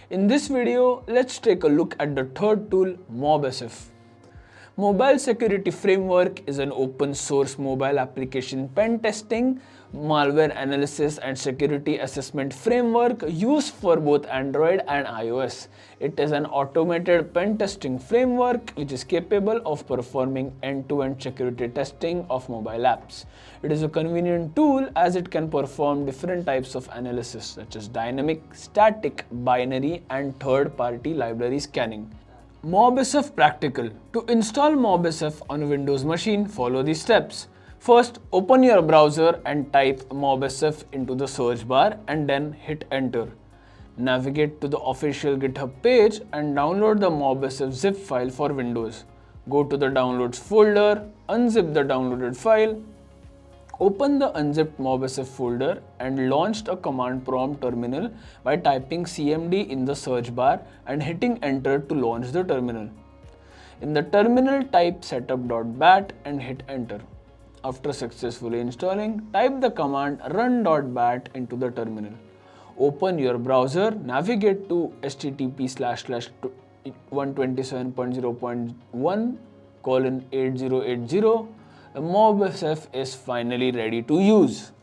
In this video, let's take a look at the third tool, MobSF. Mobile Security Framework is an open source mobile application pen testing, malware analysis and security assessment framework used for both Android and iOS. It is an automated pen testing framework which is capable of performing end-to-end security testing of mobile apps. It is a convenient tool as it can perform different types of analysis such as dynamic, static, binary and third-party library scanning. MobSF Practical. To install MobSF on a Windows machine, follow these steps. First, open your browser and type MobSF into the search bar and then hit enter. Navigate to the official GitHub page and download the MobSF zip file for Windows. Go to the downloads folder, unzip the downloaded file, open the unzipped MobSF folder and launch a command prompt terminal by typing cmd in the search bar and hitting enter to launch the terminal. In the terminal, type setup.bat and hit enter. After successfully installing, type the command run.bat into the terminal. Open your browser, navigate to http://127.0.1:8080. The MobSF is finally ready to use.